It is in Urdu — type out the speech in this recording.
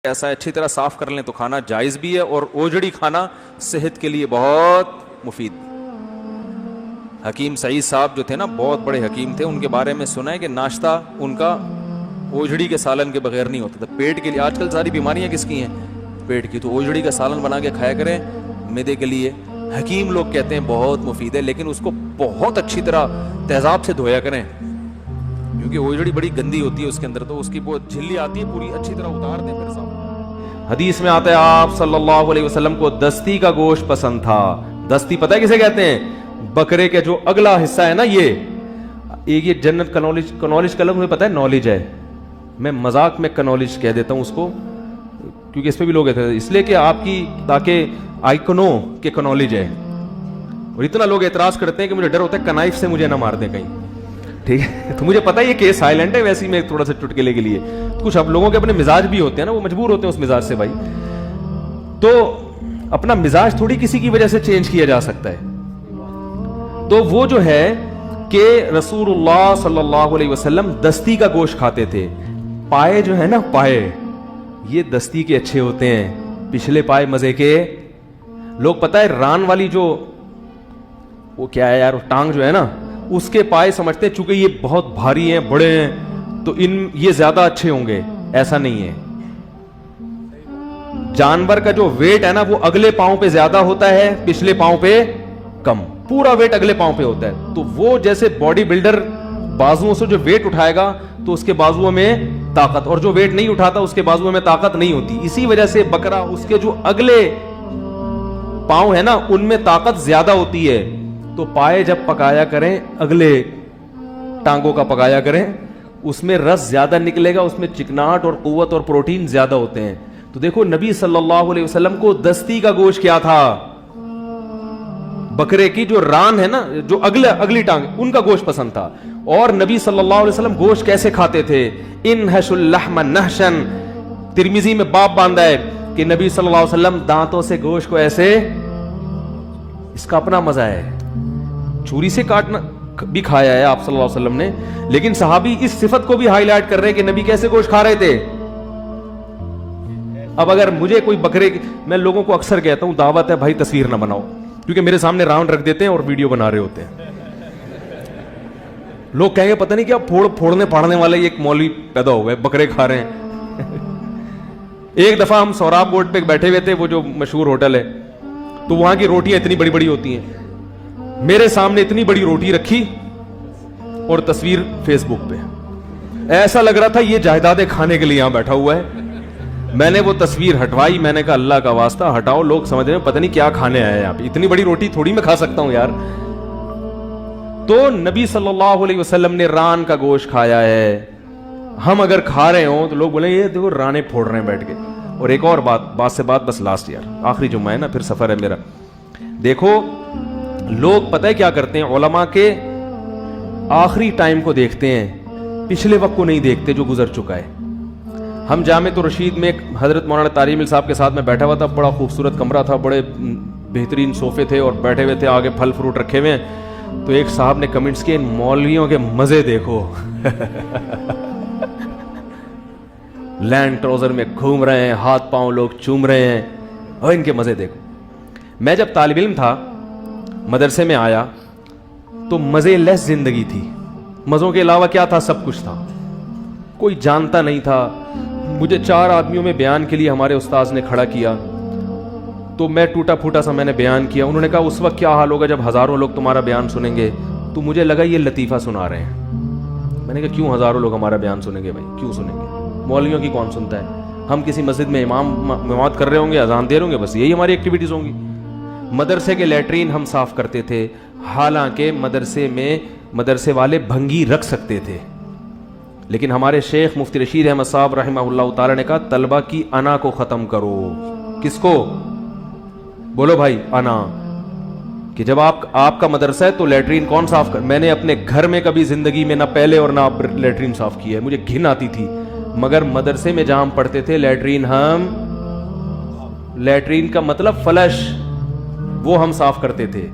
کیسا ہے, اچھی طرح صاف کر لیں تو کھانا جائز بھی ہے, اور اوجڑی کھانا صحت کے لیے بہت مفید. حکیم سعید صاحب جو تھے نا, بہت بڑے حکیم تھے, ان کے بارے میں سنا ہے کہ ناشتہ ان کا اوجڑی کے سالن کے بغیر نہیں ہوتا تھا. پیٹ کے لیے آج کل ساری بیماریاں کس کی ہیں, پیٹ کی, تو اوجڑی کا سالن بنا کے کھایا کریں معدے کے لیے. حکیم لوگ کہتے ہیں بہت مفید ہے, لیکن اس کو بہت اچھی طرح تیزاب سے دھویا کریں, کیونکہ اوجڑی بڑی گندی ہوتی ہے اس کے اندر, تو اس کی وہ جھلی آتی ہے پوری, اچھی طرح اتار دیں پھر صاحب. حدیث میں آتا ہے آپ صلی اللہ علیہ وسلم کو دستی کا گوشت پسند تھا. دستی پتہ ہے کسے کہتے ہیں؟ بکرے کے جو اگلا حصہ ہے نا, یہ جنت کا نالج کا لفظ مجھے پتہ ہے, نالج ہے, میں مذاق میں کنالج کہہ دیتا ہوں اس کو, کیونکہ اس پہ بھی لوگ کہتے ہیں, اس لیے کہ آپ کی تاکہ آئکنو کے کنالج ہے. اور اتنا لوگ اعتراض کرتے ہیں کہ مجھے ڈر ہوتا ہے کنائف سے مجھے نہ مار دیں کہیں, ٹھیک ہے, تو مجھے پتا ہے یہ کیس سائلنٹ ہے, ویسے ہی میں تھوڑا سا چٹکلے کے لیے, کچھ اب لوگوں کے اپنے مزاج بھی ہوتے ہیں نا, وہ مجبور ہوتے ہیں اس مزاج سے بھائی, تو اپنا مزاج تھوڑی کسی کی وجہ سے چینج کیا جا سکتا ہے. تو وہ جو ہے کہ رسول اللہ صلی اللہ علیہ وسلم دستی کا گوشت کھاتے تھے. پائے جو ہے نا, پائے یہ دستی کے اچھے ہوتے ہیں, پچھلے پائے مزے کے. لوگ پتہ ہے ران والی جو وہ کیا ہے یار, ٹانگ جو ہے نا, اس کے پائے سمجھتے ہیں چونکہ یہ بہت بھاری ہیں, بڑے ہیں, تو یہ زیادہ اچھے ہوں گے. ایسا نہیں ہے. جانور کا جو ویٹ ہے نا, وہ اگلے پاؤں پہ زیادہ ہوتا ہے, پچھلے پاؤں پہ کم. پورا ویٹ اگلے پاؤں پہ ہوتا ہے. تو وہ جیسے باڈی بلڈر بازوؤں سے جو ویٹ اٹھائے گا تو اس کے بازوؤں میں طاقت, اور جو ویٹ نہیں اٹھاتا اس کے بازوؤں میں طاقت نہیں ہوتی. اسی وجہ سے بکرا, اس کے جو اگلے پاؤں ہے نا, ان میں طاقت زیادہ ہوتی ہے. تو پائے جب پکایا کریں, اگلے ٹانگوں کا پکایا کریں, اس میں رس زیادہ نکلے گا, اس میں چکناٹ اور قوت اور پروٹین زیادہ ہوتے ہیں. تو دیکھو نبی صلی اللہ علیہ وسلم کو دستی کا گوشت کیا تھا, بکرے کی جو ران ہے نا, جو اگلی ٹانگ, ان کا گوشت پسند تھا. اور نبی صلی اللہ علیہ وسلم گوشت کیسے کھاتے تھے؟ انحش اللحم نحشن, ترمذی میں باب باندھا ہے کہ نبی صلی اللہ علیہ وسلم دانتوں سے گوشت کو ایسے, اس کا اپنا مزہ ہے. چھری سے کاٹنا بھی کھایا ہے آپ صلی اللہ علیہ وسلم نے, لیکن صحابی اس صفت کو بھی ہائی لائٹ کر رہے ہیں کہ نبی کیسے گوشت کھا رہے تھے. اب اگر مجھے کوئی بکرے, میں لوگوں کو اکثر کہتا ہوں دعوت ہے بھائی تصویر نہ بناؤ, کیونکہ میرے سامنے راؤنڈ رکھ دیتے ہیں اور ویڈیو بنا رہے ہوتے ہیں. لوگ کہیں گے پتہ نہیں کیا پھوڑنے پھاڑنے والے ایک مولوی پیدا ہو گئے, بکرے کھا رہے ہیں. ایک دفعہ ہم سوراب بورڈ پہ بیٹھے ہوئے تھے, وہ جو مشہور ہوٹل ہے, تو وہاں کی روٹیاں اتنی بڑی بڑی ہوتی ہیں. میرے سامنے اتنی بڑی روٹی رکھی اور تصویر فیس بک پہ, ایسا لگ رہا تھا یہ جائیدادیں کھانے کے لیے یہاں بیٹھا ہوا ہے. میں نے وہ تصویر ہٹوائی, میں نے کہا اللہ کا واسطہ ہٹاؤ, لوگ سمجھ رہے ہیں پتہ نہیں کیا کھانے آئے ہیں یہاں پہ, اتنی بڑی روٹی تھوڑی میں کھا سکتا ہوں یار. تو نبی صلی اللہ علیہ وسلم نے ران کا گوشت کھایا ہے. ہم اگر کھا رہے ہوں تو لوگ بولیں یہ دیکھو رانے پھوڑ رہے ہیں بیٹھ کے. اور ایک اور بات سے بات بس لاسٹ یار, آخری جمعہ ہے نا, پھر سفر ہے میرا. دیکھو لوگ پتہ ہے کیا کرتے ہیں, علماء کے آخری ٹائم کو دیکھتے ہیں, پچھلے وقت کو نہیں دیکھتے جو گزر چکا ہے. ہم جامع الرشید میں حضرت مولانا طارق مل صاحب کے ساتھ میں بیٹھا ہوا تھا, بڑا خوبصورت کمرہ تھا, بڑے بہترین صوفے تھے اور بیٹھے ہوئے تھے, آگے پھل فروٹ رکھے ہوئے ہیں. تو ایک صاحب نے کمنٹس کیے, ان مولویوں کے مزے دیکھو, لینڈ ٹروزر میں گھوم رہے ہیں, ہاتھ پاؤں لوگ چوم رہے ہیں, اور ان کے مزے دیکھو. میں جب طالب علم تھا, مدرسے میں آیا تو مزے لیس زندگی تھی. مزوں کے علاوہ کیا تھا؟ سب کچھ تھا. کوئی جانتا نہیں تھا. مجھے 4 آدمیوں میں بیان کے لیے ہمارے استاذ نے کھڑا کیا, تو میں ٹوٹا پھوٹا سا میں نے بیان کیا. انہوں نے کہا اس وقت کیا حال ہوگا جب ہزاروں لوگ تمہارا بیان سنیں گے. تو مجھے لگا یہ لطیفہ سنا رہے ہیں. میں نے کہا کیوں ہزاروں لوگ ہمارا بیان سنیں گے بھائی, کیوں سنیں گے؟ مولویوں کی کون سنتا ہے؟ ہم کسی مسجد میں امامت کر رہے ہوں گے, اذان دے رہے ہوں گے, بس یہی ہماری ایکٹیویٹیز ہوں گی. مدرسے کے لیٹرین ہم صاف کرتے تھے, حالانکہ مدرسے والے بھنگی رکھ سکتے تھے, لیکن ہمارے شیخ مفتی رشید احمد صاحب رحمہ اللہ تعالی نے کہا طلبہ کی انا کو ختم کرو. کس کو؟ بولو بھائی, انا. کہ جب آپ کا مدرسہ ہے تو لیٹرین کون صاف کر؟ میں نے اپنے گھر میں کبھی زندگی میں نہ پہلے اور نہ لیٹرین صاف کی ہے, مجھے گھن آتی تھی. مگر مدرسے میں جہاں ہم پڑھتے تھے لیٹرین کا مطلب فلش, وہ ہم صاف کرتے تھے.